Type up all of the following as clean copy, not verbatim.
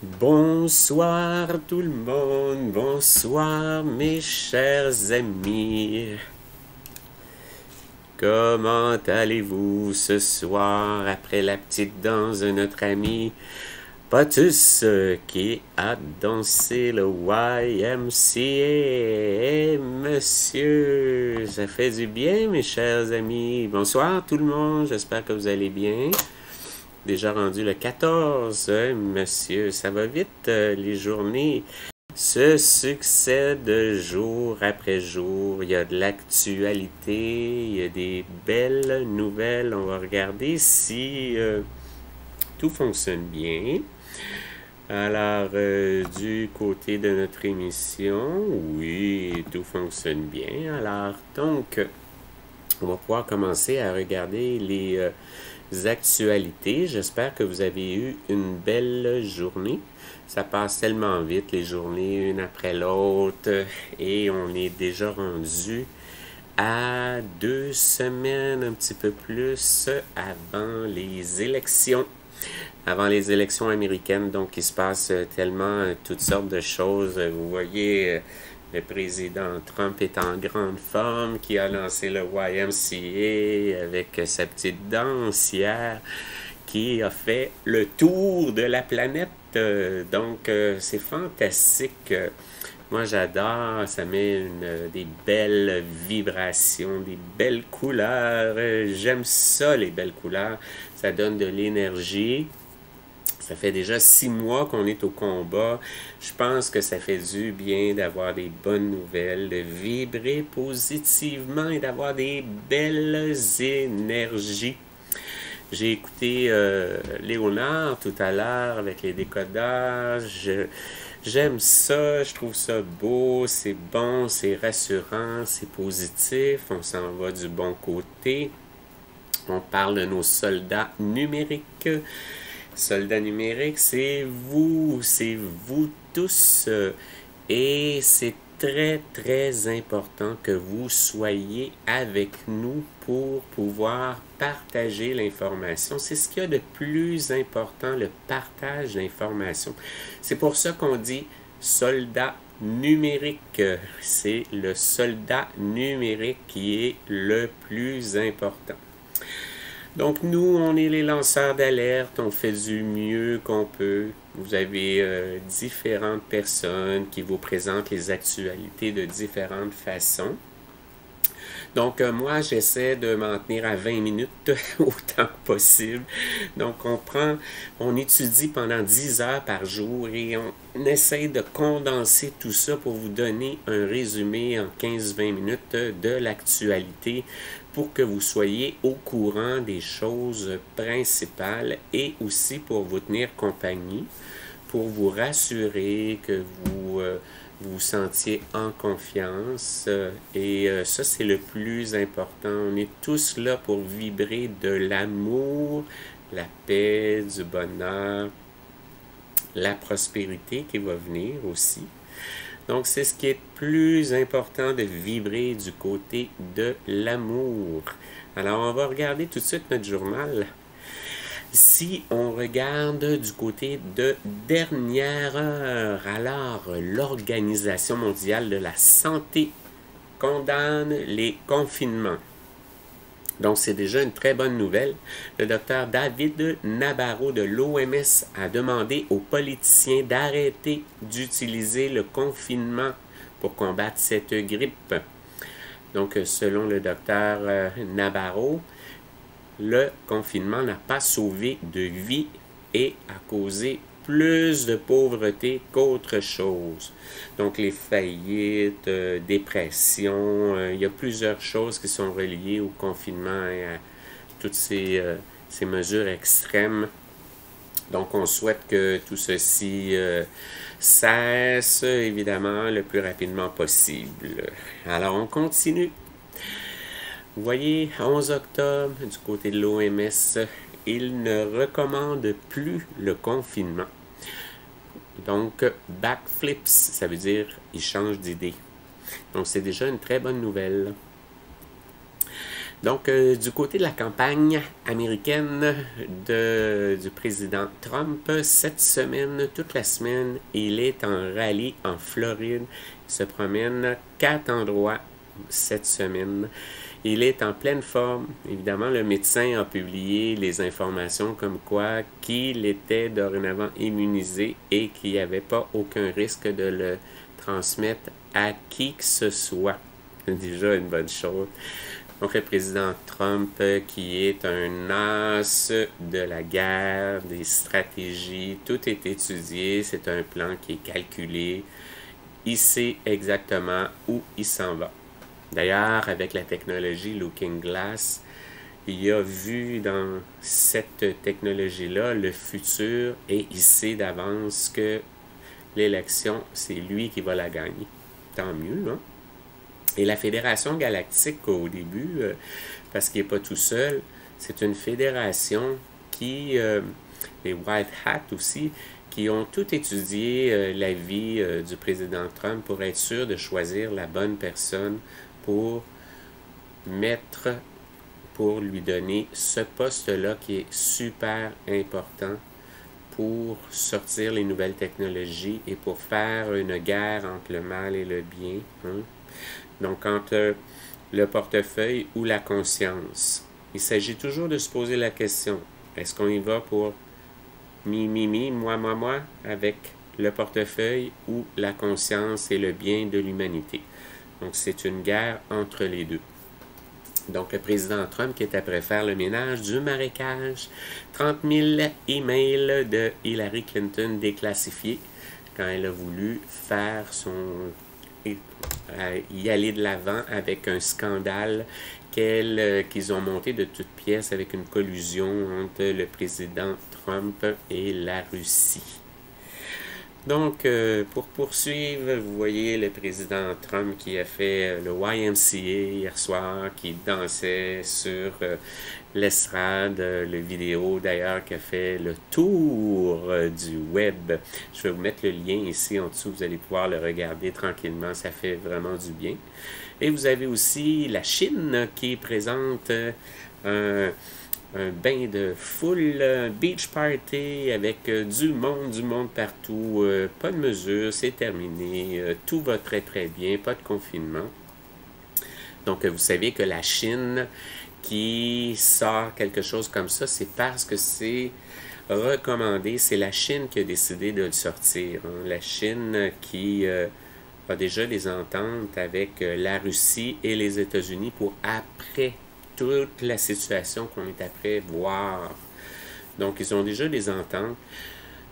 Bonsoir tout le monde, bonsoir mes chers amis. Comment allez-vous ce soir après la petite danse de notre ami Potus qui a dansé le YMCA? Monsieur, ça fait du bien mes chers amis. Bonsoir tout le monde, j'espère que vous allez bien. Déjà rendu le 14, monsieur, ça va vite, les journées se succèdent jour après jour. Il y a de l'actualité, il y a des belles nouvelles. On va regarder si tout fonctionne bien. Alors, du côté de notre émission, oui, tout fonctionne bien. Alors, donc, on va pouvoir commencer à regarder les actualités. J'espère que vous avez eu une belle journée. Ça passe tellement vite, les journées, une après l'autre, et on est déjà rendu à 2 semaines, un petit peu plus, avant les élections. Avant les élections américaines, donc il se passe tellement toutes sortes de choses. Vous voyez, le président Trump est en grande forme, qui a lancé le YMCA avec sa petite danse hier, qui a fait le tour de la planète. Donc, c'est fantastique. Moi, j'adore. Ça met des belles vibrations, des belles couleurs. J'aime ça, les belles couleurs. Ça donne de l'énergie. Ça fait déjà 6 mois qu'on est au combat. Je pense que ça fait du bien d'avoir des bonnes nouvelles, de vibrer positivement et d'avoir des belles énergies. J'ai écouté Léonard tout à l'heure avec les décodages. J'aime ça, je trouve ça beau, c'est bon, c'est rassurant, c'est positif, on s'en va du bon côté. On parle de nos soldats numériques. Soldats numériques, c'est vous tous. Et c'est très, très important que vous soyez avec nous pour pouvoir partager l'information. C'est ce qu'il y a de plus important, le partage d'informations. C'est pour ça qu'on dit soldat numérique. C'est le soldat numérique qui est le plus important. Donc, nous, on est les lanceurs d'alerte, on fait du mieux qu'on peut. Vous avez différentes personnes qui vous présentent les actualités de différentes façons. Donc, moi, j'essaie de m'en tenir à 20 minutes autant que possible. Donc, on étudie pendant 10 heures par jour et on essaie de condenser tout ça pour vous donner un résumé en 15-20 minutes de l'actualité pour que vous soyez au courant des choses principales et aussi pour vous tenir compagnie, pour vous rassurer que vous vous sentiez en confiance. Et ça, c'est le plus important. On est tous là pour vibrer de l'amour, la paix, du bonheur, la prospérité qui va venir aussi. Donc, c'est ce qui est plus important de vibrer du côté de l'amour. Alors, on va regarder tout de suite notre journal. Si on regarde du côté de dernière heure, alors l'Organisation mondiale de la santé condamne les confinements. Donc, c'est déjà une très bonne nouvelle. Le docteur David Nabarro de l'OMS a demandé aux politiciens d'arrêter d'utiliser le confinement pour combattre cette grippe. Donc, selon le docteur Nabarro, le confinement n'a pas sauvé de vie et a causé plus de pauvreté qu'autre chose. Donc, les faillites, dépression, il y a plusieurs choses qui sont reliées au confinement et à toutes ces mesures extrêmes. Donc, on souhaite que tout ceci cesse, évidemment, le plus rapidement possible. Alors, on continue. Vous voyez, 11 octobre, du côté de l'OMS, il ne recommande plus le confinement. Donc, backflips, ça veut dire il change d'idée. Donc, c'est déjà une très bonne nouvelle. Donc, du côté de la campagne américaine du président Trump, cette semaine, toute la semaine, il est en rallye en Floride. Il se promène 4 endroits cette semaine. Il est en pleine forme. Évidemment, le médecin a publié les informations comme quoi qu'il était dorénavant immunisé et qu'il n'y avait pas aucun risque de le transmettre à qui que ce soit. C'est déjà une bonne chose. Donc, le président Trump, qui est un as de la guerre, des stratégies, tout est étudié, c'est un plan qui est calculé. Il sait exactement où il s'en va. D'ailleurs, avec la technologie Looking Glass, il a vu dans cette technologie-là le futur et il sait d'avance que l'élection, c'est lui qui va la gagner. Tant mieux, hein? Et la Fédération Galactique, au début, parce qu'il n'est pas tout seul, c'est une fédération qui, les White Hat aussi, qui ont tout étudié la vie du président Trump pour être sûr de choisir la bonne personne pour lui donner ce poste-là qui est super important pour sortir les nouvelles technologies et pour faire une guerre entre le mal et le bien. Hein? Donc, entre le portefeuille ou la conscience. Il s'agit toujours de se poser la question, est-ce qu'on y va pour moi, avec le portefeuille ou la conscience et le bien de l'humanité? Donc, c'est une guerre entre les deux. Donc, le président Trump qui est après faire le ménage du marécage, 30 000 emails de Hillary Clinton déclassifiés quand elle a voulu faire y aller de l'avant avec un scandale qu'ils ont monté de toutes pièces avec une collusion entre le président Trump et la Russie. Donc, pour poursuivre, vous voyez le président Trump qui a fait le YMCA hier soir, qui dansait sur l'estrade, le vidéo d'ailleurs qui a fait le tour du web. Je vais vous mettre le lien ici en dessous, vous allez pouvoir le regarder tranquillement, ça fait vraiment du bien. Et vous avez aussi la Chine qui présente un bain de foule, un beach party avec du monde partout, pas de mesure, c'est terminé, tout va très très bien, pas de confinement. Donc vous savez que la Chine qui sort quelque chose comme ça, c'est parce que c'est recommandé, c'est la Chine qui a décidé de le sortir. Hein. La Chine qui a déjà des ententes avec la Russie et les États-Unis pour après toute la situation qu'on est après voir. Donc, ils ont déjà des ententes.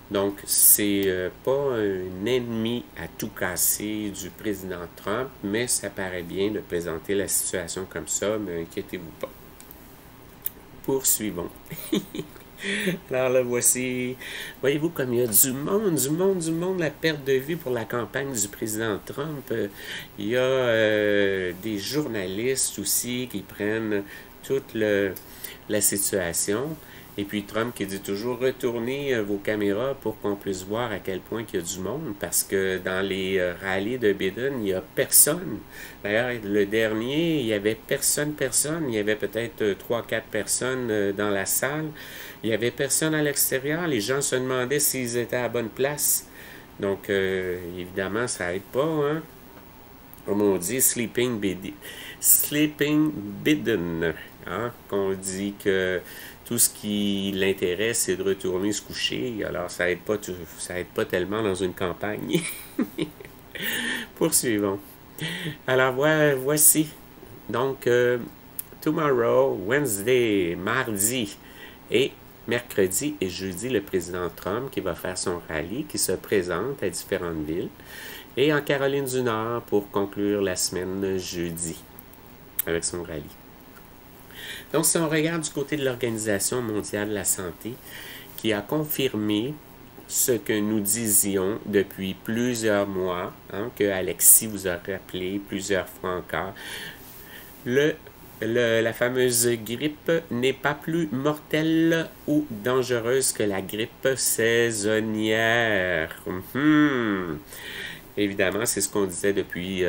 Donc, c'est pas un ennemi à tout casser du président Trump, mais ça paraît bien de présenter la situation comme ça, mais inquiétez-vous pas. Poursuivons. Alors là, voici, voyez-vous comme il y a du monde, la perte de vue pour la campagne du président Trump. Il y a des journalistes aussi qui prennent toute la situation. Et puis Trump qui dit toujours retournez vos caméras pour qu'on puisse voir à quel point il y a du monde, parce que dans les rallyes de Biden, il n'y a personne. D'ailleurs, le dernier, il n'y avait personne. Il y avait peut-être 3-4 personnes dans la salle. Il n'y avait personne à l'extérieur. Les gens se demandaient s'ils étaient à la bonne place. Donc, évidemment, ça n'aide pas, hein? Comme on dit, sleeping Biden, hein? Qu'on dit que tout ce qui l'intéresse, c'est de retourner se coucher. Alors, ça aide pas tellement dans une campagne. Poursuivons. Alors, voici. Donc, tomorrow, Wednesday, mardi et mercredi et jeudi, le président Trump qui va faire son rallye, qui se présente à différentes villes. Et en Caroline du Nord pour conclure la semaine jeudi avec son rallye. Donc, si on regarde du côté de l'Organisation mondiale de la santé, qui a confirmé ce que nous disions depuis plusieurs mois, hein, que Alexis vous a rappelé plusieurs fois encore, la fameuse grippe n'est pas plus mortelle ou dangereuse que la grippe saisonnière. Évidemment, c'est ce qu'on disait depuis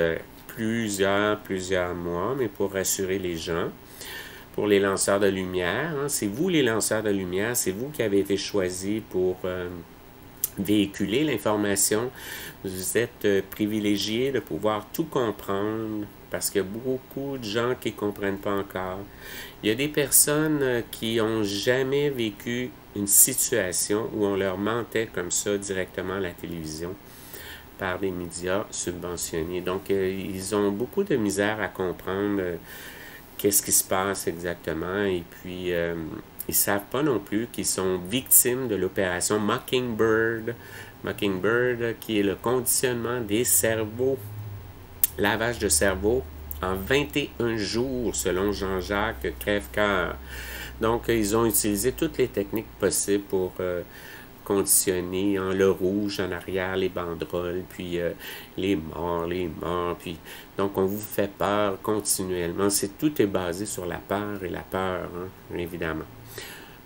plusieurs mois, mais pour rassurer les gens. pour les lanceurs de lumière. Hein. C'est vous les lanceurs de lumière, c'est vous qui avez été choisis pour véhiculer l'information. Vous êtes privilégiés de pouvoir tout comprendre parce qu'il y a beaucoup de gens qui ne comprennent pas encore. Il y a des personnes qui n'ont jamais vécu une situation où on leur mentait comme ça directement à la télévision par des médias subventionnés. Donc, ils ont beaucoup de misère à comprendre qu'est-ce qui se passe exactement et puis ils ne savent pas non plus qu'ils sont victimes de l'opération Mockingbird. Mockingbird qui est le conditionnement des cerveaux, lavage de cerveau en 21 jours selon Jean-Jacques Crèvecoeur. Donc, ils ont utilisé toutes les techniques possibles pour conditionner en le rouge en arrière les banderoles, puis les morts, puis donc on vous fait peur continuellement. Tout est basé sur la peur et la peur, hein, évidemment.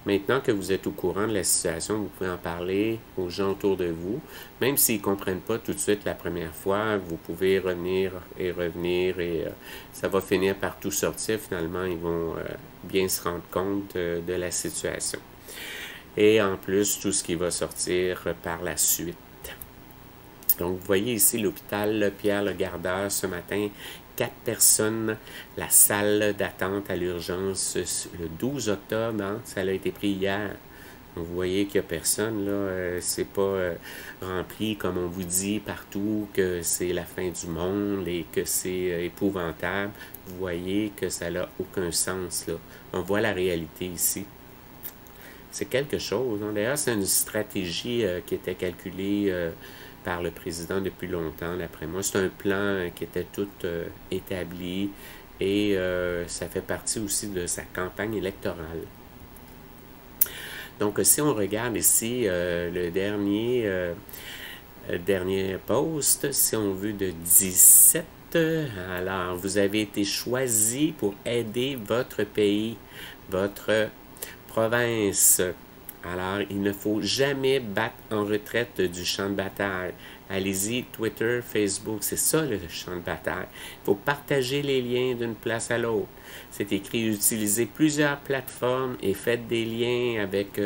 Maintenant que vous êtes au courant de la situation, vous pouvez en parler aux gens autour de vous. Même s'ils ne comprennent pas tout de suite la première fois, vous pouvez revenir et ça va finir par tout sortir. Finalement, ils vont bien se rendre compte de la situation. Et en plus, tout ce qui va sortir par la suite. Donc, vous voyez ici l'hôpital Pierre-le-Gardeur ce matin. 4 personnes, la salle d'attente à l'urgence le 12 octobre, hein, ça a été pris hier. Donc, vous voyez qu'il n'y a personne, là, c'est pas rempli comme on vous dit partout, que c'est la fin du monde et que c'est épouvantable. Vous voyez que ça n'a aucun sens, là. On voit la réalité ici. C'est quelque chose. Hein. D'ailleurs, c'est une stratégie qui était calculée par le président depuis longtemps, d'après moi. C'est un plan qui était tout établi et ça fait partie aussi de sa campagne électorale. Donc, si on regarde ici le dernier post, si on veut de 17, alors vous avez été choisi pour aider votre pays, votre province. Alors, il ne faut jamais battre en retraite du champ de bataille. Allez-y, Twitter, Facebook, c'est ça le champ de bataille. Il faut partager les liens d'une place à l'autre. C'est écrit, utilisez plusieurs plateformes et faites des liens avec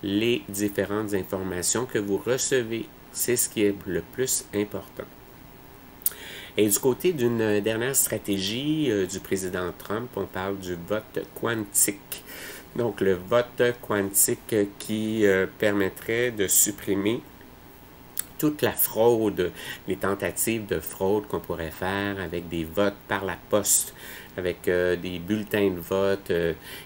les différentes informations que vous recevez. C'est ce qui est le plus important. Et du côté d'une dernière stratégie du président Trump, on parle du vote quantique. Donc, le vote quantique qui permettrait de supprimer toute la fraude, les tentatives de fraude qu'on pourrait faire avec des votes par la poste, avec des bulletins de vote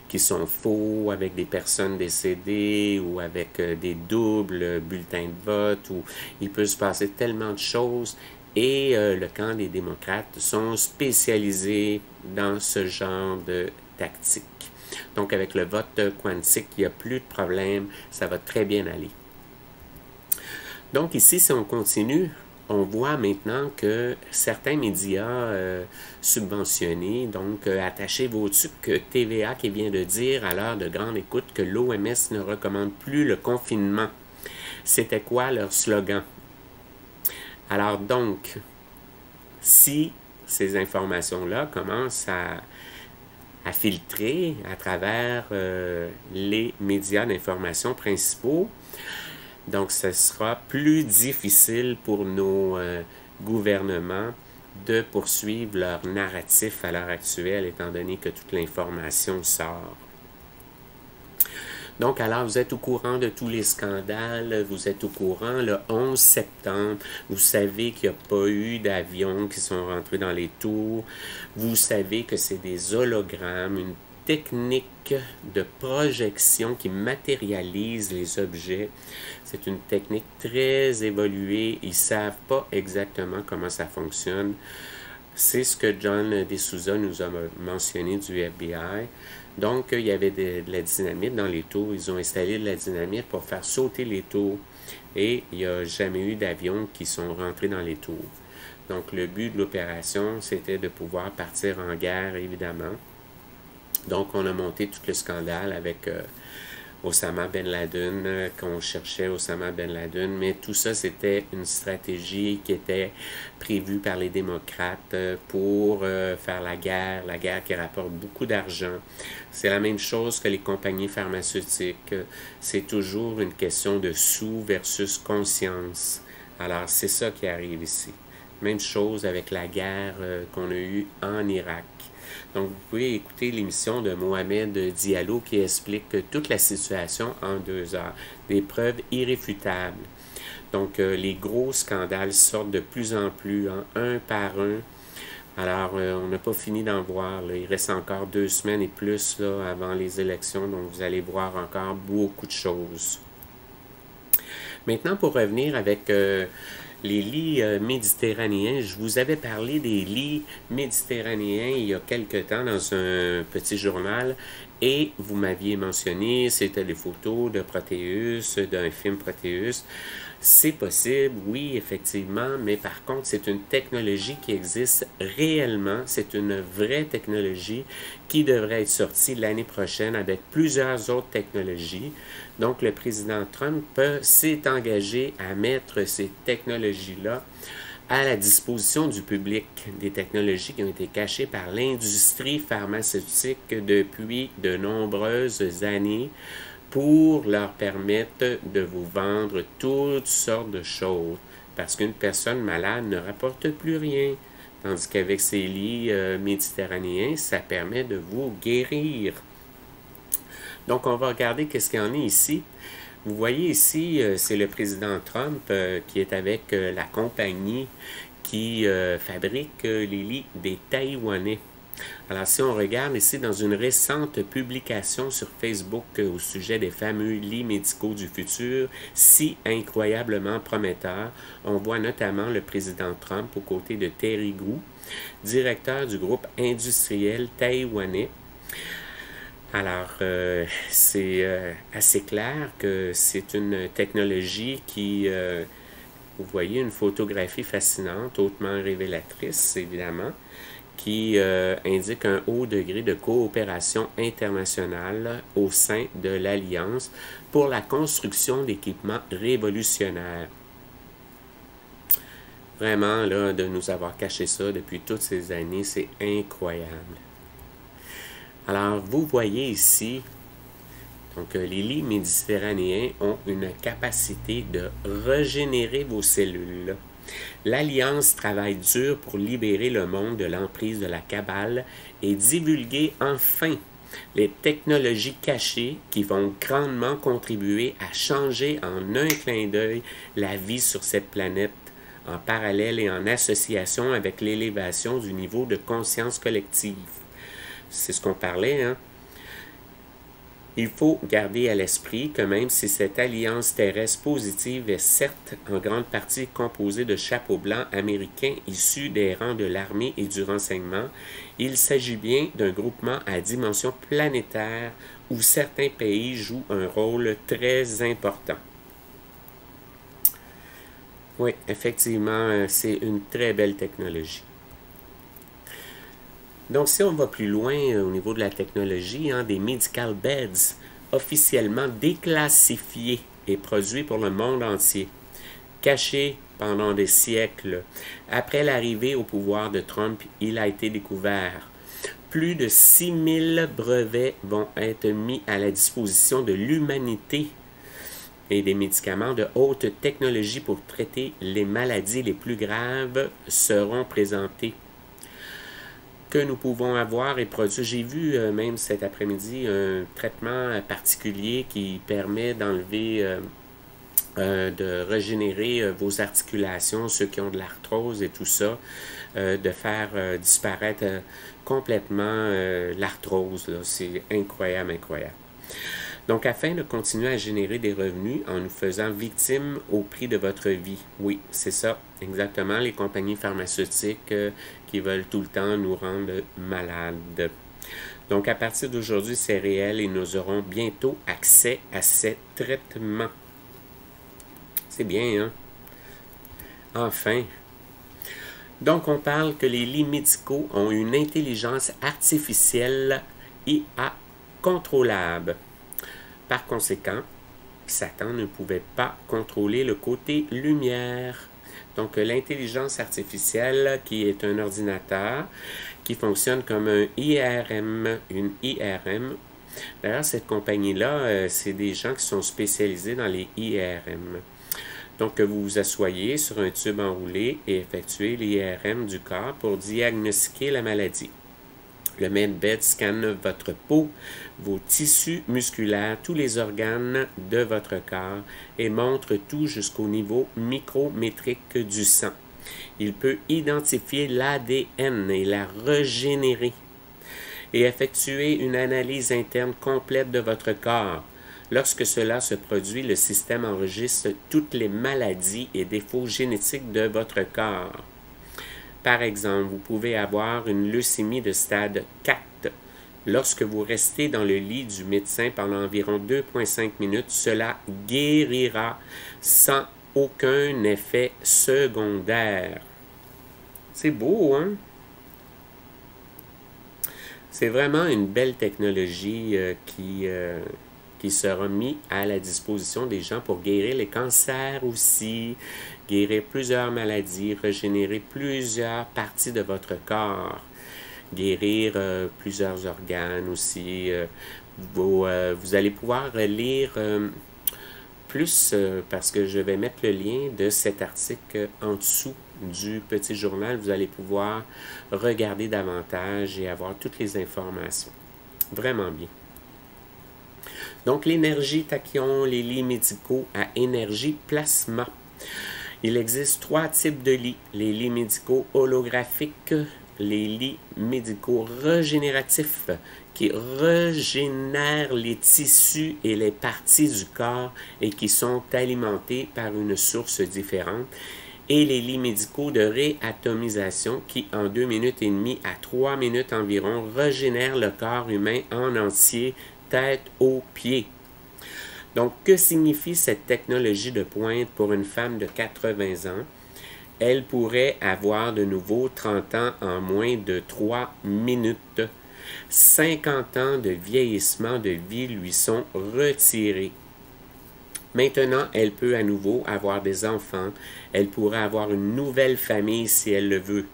qui sont faux, avec des personnes décédées ou avec des doubles bulletins de vote, où il peut se passer tellement de choses. Et le camp des démocrates sont spécialisés dans ce genre de tactique. Donc, avec le vote quantique, il n'y a plus de problème, ça va très bien aller. Donc, ici, si on continue, on voit maintenant que certains médias subventionnés, donc attachez vos trucs, TVA qui vient de dire à l'heure de grande écoute que l'OMS ne recommande plus le confinement. C'était quoi leur slogan? Alors donc, si ces informations-là commencent à filtrer à travers les médias d'information principaux, donc ce sera plus difficile pour nos gouvernements de poursuivre leur narratif à l'heure actuelle, étant donné que toute l'information sort. Donc, alors, vous êtes au courant de tous les scandales, vous êtes au courant, le 11 septembre, vous savez qu'il n'y a pas eu d'avions qui sont rentrés dans les tours, vous savez que c'est des hologrammes, une technique de projection qui matérialise les objets. C'est une technique très évoluée, ils ne savent pas exactement comment ça fonctionne. C'est ce que John D'Souza nous a mentionné du FBI. Donc, il y avait de la dynamite dans les tours. Ils ont installé de la dynamite pour faire sauter les tours. Et il n'y a jamais eu d'avions qui sont rentrés dans les tours. Donc, le but de l'opération, c'était de pouvoir partir en guerre, évidemment. Donc, on a monté tout le scandale avec Osama Ben Laden, qu'on cherchait Osama Ben Laden, mais tout ça, c'était une stratégie qui était prévue par les démocrates pour faire la guerre qui rapporte beaucoup d'argent. C'est la même chose que les compagnies pharmaceutiques. C'est toujours une question de sous versus conscience. Alors, c'est ça qui arrive ici. Même chose avec la guerre qu'on a eue en Irak. Donc, vous pouvez écouter l'émission de Mohamed Diallo qui explique toute la situation en 2 heures. Des preuves irréfutables. Donc, les gros scandales sortent de plus en plus, un par un. Alors, on n'a pas fini d'en voir. Là. Il reste encore 2 semaines et plus là, avant les élections. Donc, vous allez voir encore beaucoup de choses. Maintenant, pour revenir avec les lits méditerranéens, je vous avais parlé des lits méditerranéens il y a quelque temps dans un petit journal et vous m'aviez mentionné, c'était des photos de Proteus, d'un film Proteus. C'est possible, oui, effectivement, mais par contre, c'est une technologie qui existe réellement. C'est une vraie technologie qui devrait être sortie l'année prochaine avec plusieurs autres technologies. Donc, le président Trump s'est engagé à mettre ces technologies-là à la disposition du public, des technologies qui ont été cachées par l'industrie pharmaceutique depuis de nombreuses années pour leur permettre de vous vendre toutes sortes de choses. Parce qu'une personne malade ne rapporte plus rien. Tandis qu'avec ces lits méditerranéens, ça permet de vous guérir. Donc, on va regarder qu'est-ce qu'il y en a ici. Vous voyez ici, c'est le président Trump qui est avec la compagnie qui fabrique les lits des Taïwanais. Alors, si on regarde ici dans une récente publication sur Facebook au sujet des fameux lits médicaux du futur, si incroyablement prometteurs, on voit notamment le président Trump aux côtés de Terry Gou, directeur du groupe industriel taïwanais. Alors, c'est assez clair que c'est une technologie qui, vous voyez, une photographie fascinante, hautement révélatrice, évidemment, qui indique un haut degré de coopération internationale au sein de l'Alliance pour la construction d'équipements révolutionnaires. Vraiment, là, de nous avoir caché ça depuis toutes ces années, c'est incroyable. Alors, vous voyez ici, donc les lits méditerranéens ont une capacité de régénérer vos cellules. L'Alliance travaille dur pour libérer le monde de l'emprise de la cabale et divulguer enfin les technologies cachées qui vont grandement contribuer à changer en un clin d'œil la vie sur cette planète, en parallèle et en association avec l'élévation du niveau de conscience collective. C'est ce qu'on parlait, hein? Il faut garder à l'esprit que même si cette alliance terrestre positive est certes en grande partie composée de chapeaux blancs américains issus des rangs de l'armée et du renseignement, il s'agit bien d'un groupement à dimension planétaire où certains pays jouent un rôle très important. Oui, effectivement, c'est une très belle technologie. Donc, si on va plus loin au niveau de la technologie, des medical beds officiellement déclassifiés et produits pour le monde entier, cachés pendant des siècles. Après l'arrivée au pouvoir de Trump, il a été découvert. Plus de 6000 brevets vont être mis à la disposition de l'humanité et des médicaments de haute technologie pour traiter les maladies les plus graves seront présentés. Que nous pouvons avoir et produire. J'ai vu même cet après-midi un traitement particulier qui permet d'enlever, de régénérer vos articulations, ceux qui ont de l'arthrose et tout ça, de faire disparaître complètement l'arthrose. C'est incroyable, incroyable. Donc, afin de continuer à générer des revenus en nous faisant victimes au prix de votre vie. Oui, c'est ça, exactement, les compagnies pharmaceutiques qui veulent tout le temps nous rendre malades. Donc, à partir d'aujourd'hui, c'est réel et nous aurons bientôt accès à ces traitements. C'est bien, hein? Enfin. Donc, on parle que les lits médicaux ont une intelligence artificielle IA contrôlable. Par conséquent, Satan ne pouvait pas contrôler le côté lumière. Donc, l'intelligence artificielle, qui est un ordinateur, qui fonctionne comme un IRM, une IRM. D'ailleurs, cette compagnie-là, c'est des gens qui sont spécialisés dans les IRM. Donc, vous vous asseyez sur un tube enroulé et effectuez l'IRM du corps pour diagnostiquer la maladie. Le MedBed scanne votre peau, vos tissus musculaires, tous les organes de votre corps et montre tout jusqu'au niveau micrométrique du sang. Il peut identifier l'ADN et la régénérer et effectuer une analyse interne complète de votre corps. Lorsque cela se produit, le système enregistre toutes les maladies et défauts génétiques de votre corps. Par exemple, vous pouvez avoir une leucémie de stade 4. Lorsque vous restez dans le lit du médecin pendant environ 2,5 minutes, cela guérira sans aucun effet secondaire. C'est beau, hein? C'est vraiment une belle technologie qui sera mise à la disposition des gens pour guérir les cancers aussi, guérir plusieurs maladies, régénérer plusieurs parties de votre corps, guérir plusieurs organes aussi. Vous allez pouvoir lire plus parce que je vais mettre le lien de cet article en dessous du petit journal. Vous allez pouvoir regarder davantage et avoir toutes les informations. Vraiment bien. Donc, l'énergie tachyon, les lits médicaux à énergie plasma. Il existe 3 types de lits. Les lits médicaux holographiques, les lits médicaux régénératifs qui régénèrent les tissus et les parties du corps et qui sont alimentés par une source différente, et les lits médicaux de réatomisation qui, en 2 minutes et demie à 3 minutes environ, régénèrent le corps humain en entier, tête aux pieds. Donc, que signifie cette technologie de pointe pour une femme de 80 ans? Elle pourrait avoir de nouveau 30 ans en moins de 3 minutes. 50 ans de vieillissement de vie lui sont retirés. Maintenant, elle peut à nouveau avoir des enfants. Elle pourrait avoir une nouvelle famille si elle le veut.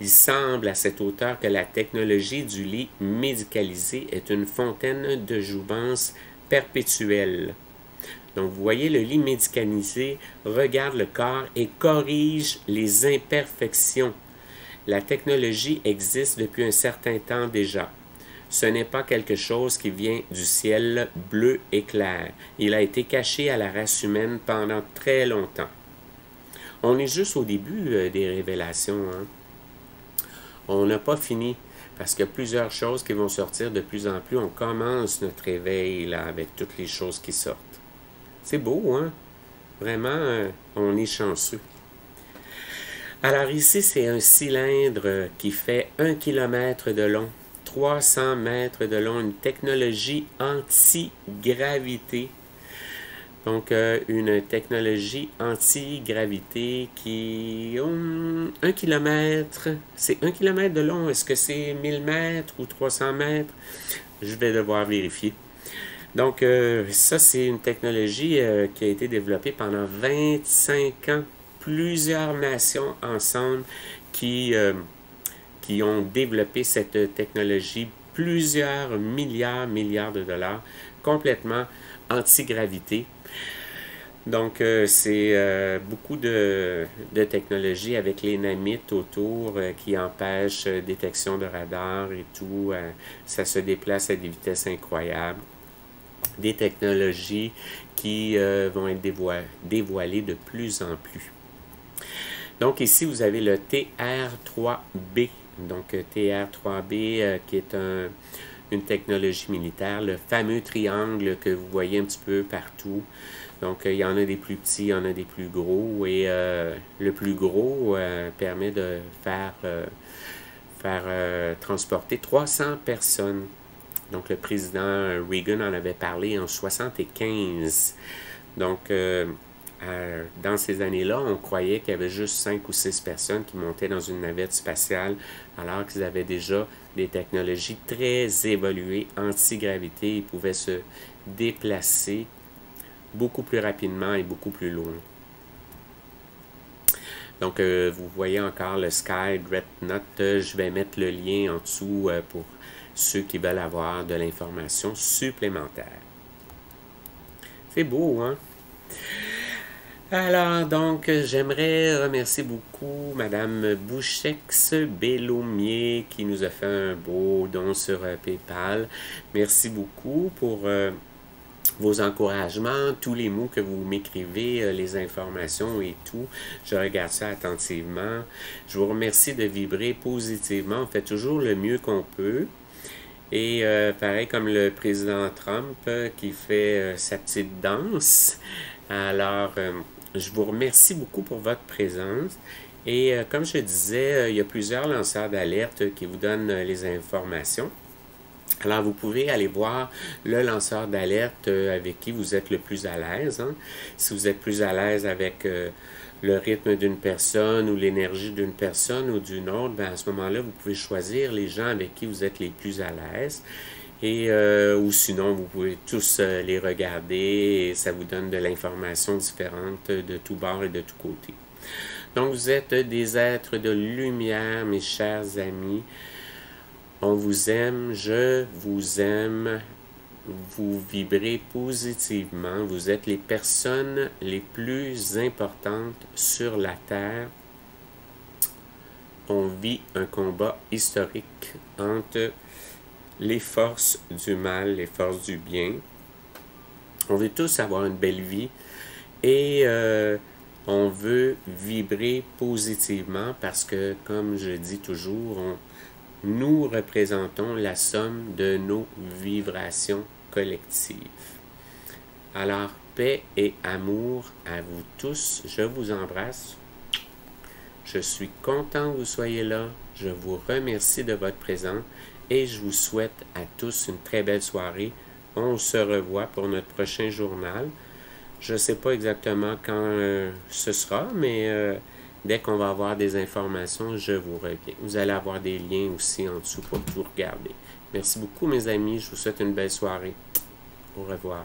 Il semble à cet auteur que la technologie du lit médicalisé est une fontaine de jouvence perpétuelle. Donc, vous voyez, le lit médicalisé regarde le corps et corrige les imperfections. La technologie existe depuis un certain temps déjà. Ce n'est pas quelque chose qui vient du ciel bleu et clair. Il a été caché à la race humaine pendant très longtemps. On est juste au début des révélations, hein? On n'a pas fini, parce qu'il y a plusieurs choses qui vont sortir de plus en plus. On commence notre réveil là, avec toutes les choses qui sortent. C'est beau, hein? Vraiment, on est chanceux. Alors ici, c'est un cylindre qui fait 1 km de long, 300 mètres de long, une technologie anti-gravité. Donc, une technologie anti-gravité qui... 1 km, c'est 1 km de long. Est-ce que c'est 1000 mètres ou 300 mètres? Je vais devoir vérifier. Donc, ça, c'est une technologie qui a été développée pendant 25 ans. Plusieurs nations ensemble qui ont développé cette technologie, plusieurs milliards de dollars, complètement anti-gravité. Donc, c'est beaucoup de technologie avec les nanites autour qui empêchent détection de radar et tout. Ça se déplace à des vitesses incroyables. Des technologies qui vont être dévoilées de plus en plus. Donc, ici, vous avez le TR-3B. Donc, TR-3B qui est une technologie militaire, le fameux triangle que vous voyez un petit peu partout. Donc, il y en a des plus petits, il y en a des plus gros. Et le plus gros permet de faire transporter 300 personnes. Donc, le président Reagan en avait parlé en 1975. Donc, dans ces années-là, on croyait qu'il y avait juste 5 ou 6 personnes qui montaient dans une navette spatiale, alors qu'ils avaient déjà des technologies très évoluées, anti-gravité. Ils pouvaient se déplacer beaucoup plus rapidement et beaucoup plus loin. Donc, vous voyez encore le Sky Dreadnought. Je vais mettre le lien en dessous pour ceux qui veulent avoir de l'information supplémentaire. C'est beau, hein? Alors, donc, j'aimerais remercier beaucoup Madame Bouchex-Bellomier qui nous a fait un beau don sur PayPal. Merci beaucoup pour vos encouragements, tous les mots que vous m'écrivez, les informations et tout. Je regarde ça attentivement. Je vous remercie de vibrer positivement. On fait toujours le mieux qu'on peut. Et pareil comme le président Trump qui fait sa petite danse. Alors, je vous remercie beaucoup pour votre présence. Et comme je disais, il y a plusieurs lanceurs d'alerte qui vous donnent les informations. Alors, vous pouvez aller voir le lanceur d'alerte avec qui vous êtes le plus à l'aise. Hein. Si vous êtes plus à l'aise avec le rythme d'une personne ou l'énergie d'une personne ou d'une autre, ben à ce moment-là, vous pouvez choisir les gens avec qui vous êtes les plus à l'aise. Et ou sinon, vous pouvez tous les regarder et ça vous donne de l'information différente de tous bords et de tous côtés. Donc, vous êtes des êtres de lumière, mes chers amis. On vous aime, je vous aime, vous vibrez positivement, vous êtes les personnes les plus importantes sur la Terre. On vit un combat historique entre les forces du mal, les forces du bien. On veut tous avoir une belle vie et on veut vibrer positivement parce que, comme je dis toujours, nous représentons la somme de nos vibrations collectives. Alors, paix et amour à vous tous. Je vous embrasse. Je suis content que vous soyez là. Je vous remercie de votre présence et je vous souhaite à tous une très belle soirée. On se revoit pour notre prochain journal. Je ne sais pas exactement quand ce sera, mais dès qu'on va avoir des informations, je vous reviens. Vous allez avoir des liens aussi en dessous pour tout regarder. Merci beaucoup, mes amis. Je vous souhaite une belle soirée. Au revoir.